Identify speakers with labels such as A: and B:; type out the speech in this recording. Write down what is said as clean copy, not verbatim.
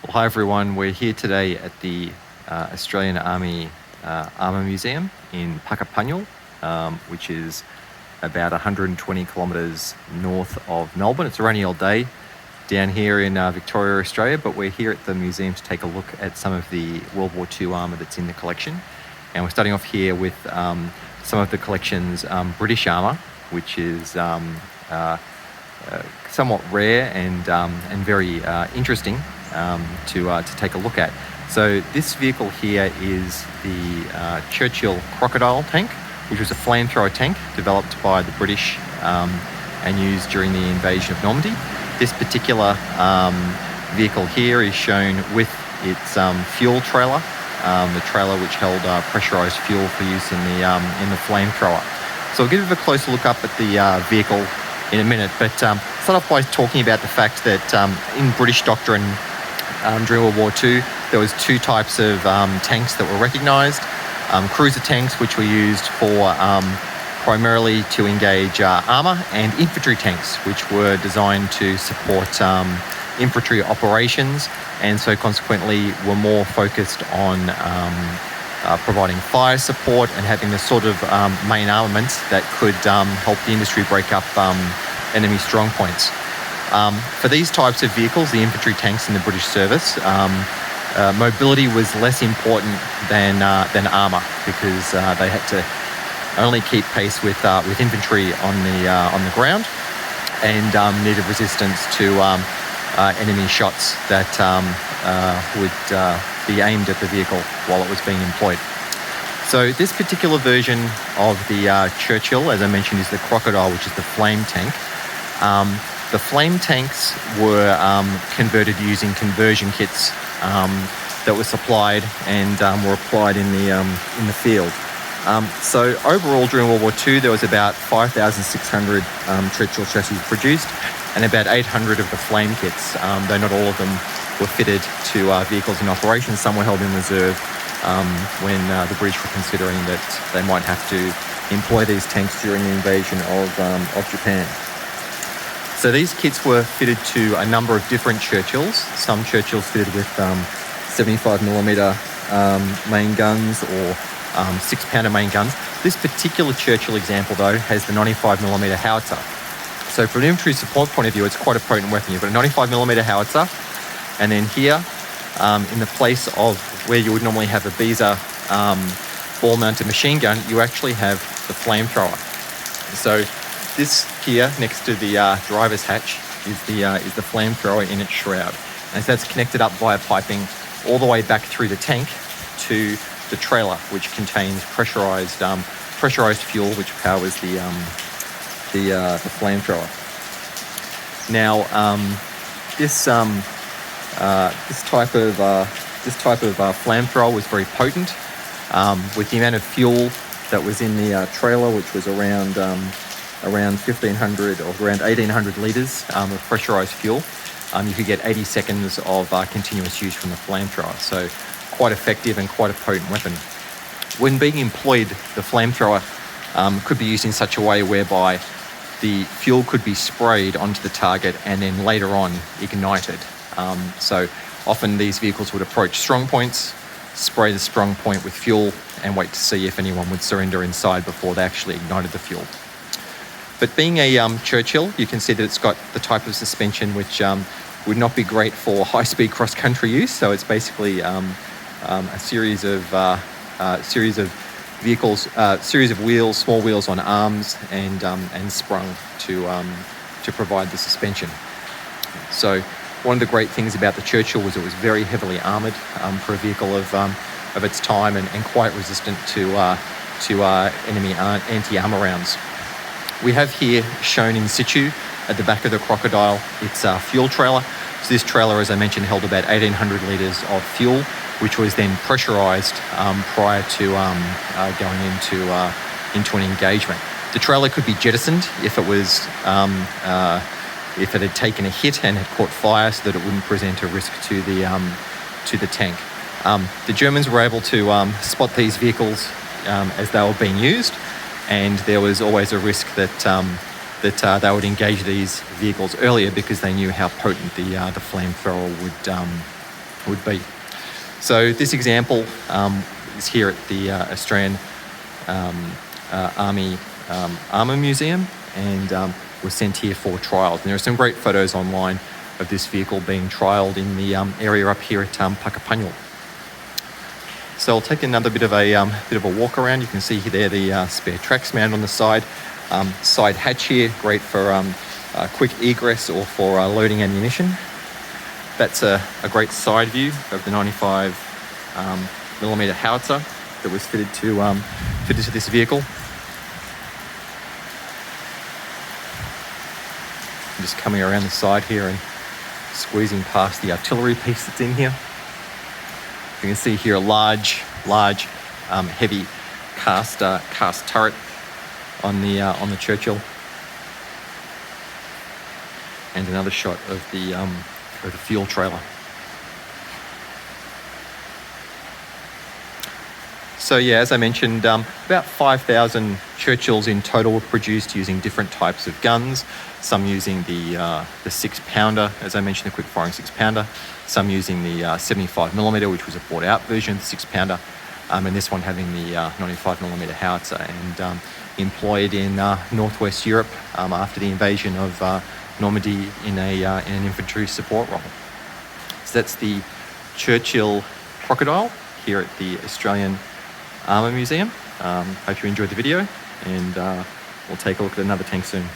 A: Well, hi everyone. We're here today at the Australian Army Armour Museum in Puckapunyal, which is about 120 kilometres north of Melbourne. It's a rainy old day down here in Victoria, Australia, but we're here at the museum to take a look at some of the World War II armour that's in the collection. And we're starting off here with some of the collection's British armour, which is somewhat rare and very interesting to take a look at. So this vehicle here is the Churchill Crocodile tank, which was a flamethrower tank developed by the British and used during the invasion of Normandy. This particular vehicle here is shown with its fuel trailer, the trailer which held pressurised fuel for use in the flamethrower. So I'll give you a closer look up at the vehicle in a minute, but start off by talking about the fact that in British doctrine during World War II, there was two types of tanks that were recognised. Cruiser tanks, which were used for primarily to engage armour, and infantry tanks, which were designed to support infantry operations, and so consequently were more focused on providing fire support and having the sort of main armaments that could help the industry break up enemy strong points. For these types of vehicles, the infantry tanks in the British service, mobility was less important than armour, because they had to only keep pace with infantry on the ground, and needed resistance to enemy shots that would be aimed at the vehicle while it was being employed. So this particular version of the Churchill, as I mentioned, is the Crocodile, which is the flame tank. The flame tanks were converted using conversion kits that were supplied and were applied in the field. So overall, during World War II, there was about 5,600 Churchill chassis produced, and about 800 of the flame kits, though not all of them were fitted to vehicles in operation. Some were held in reserve when the British were considering that they might have to employ these tanks during the invasion of Japan. So these kits were fitted to a number of different Churchills. Some Churchills fitted with 75mm main guns or 6-pounder main guns. This particular Churchill example, though, has the 95mm Howitzer. So from an infantry support point of view, it's quite a potent weapon. You've got a 95mm Howitzer, and then here, in the place of where you would normally have a Beezer ball-mounted machine gun, you actually have the flamethrower. So this here, next to the driver's hatch, is the flamethrower in its shroud. And so that's connected up via piping all the way back through the tank to the trailer, which contains pressurised fuel, which powers the flamethrower. Now, this type of flamethrower was very potent, with the amount of fuel that was in the trailer, which was around 1,500 or around 1,800 litres of pressurised fuel. You could get 80 seconds of continuous use from the flamethrower, so quite effective and quite a potent weapon. When being employed, the flamethrower could be used in such a way whereby the fuel could be sprayed onto the target and then later on ignited. So often these vehicles would approach strong points, spray the strong point with fuel, and wait to see if anyone would surrender inside before they actually ignited the fuel. But being a Churchill, you can see that it's got the type of suspension which would not be great for high-speed cross-country use. So it's basically a series of vehicles, series of wheels, small wheels on arms, and sprung to provide the suspension. So one of the great things about the Churchill was it was very heavily armoured for a vehicle of its time, and quite resistant to enemy anti-armour rounds. We have here shown in situ at the back of the Crocodile its fuel trailer. So this trailer, as I mentioned, held about 1,800 litres of fuel, which was then pressurised prior to going into an engagement. The trailer could be jettisoned if it was if it had taken a hit and had caught fire, so that it wouldn't present a risk to the tank. The Germans were able to spot these vehicles as they were being used, and there was always a risk that they would engage these vehicles earlier, because they knew how potent the flamethrower would be. So this example is here at the Australian Army Armour Museum, and was sent here for trials. And there are some great photos online of this vehicle being trialled in the area up here at Puckapunyal. So I'll take another bit of a walk around. You can see there the spare tracks mounted on the side. Side hatch here, great for quick egress or for loading ammunition. That's a great side view of the 95 millimeter howitzer that was fitted to this vehicle. I'm just coming around the side here and squeezing past the artillery piece that's in here. You can see here a large, heavy cast turret on the Churchill, and another shot of the fuel trailer. So yeah, as I mentioned, about 5,000 Churchills in total were produced using different types of guns. Some using the 6-pounder, as I mentioned, the quick-firing 6-pounder. Some using the 75mm, which was a bought-out version of the 6-pounder, and this one having the 95mm howitzer, and employed in northwest Europe after the invasion of Normandy in an infantry support role. So that's the Churchill Crocodile here at the Australian Armour Museum. Hope you enjoyed the video, and we'll take a look at another tank soon.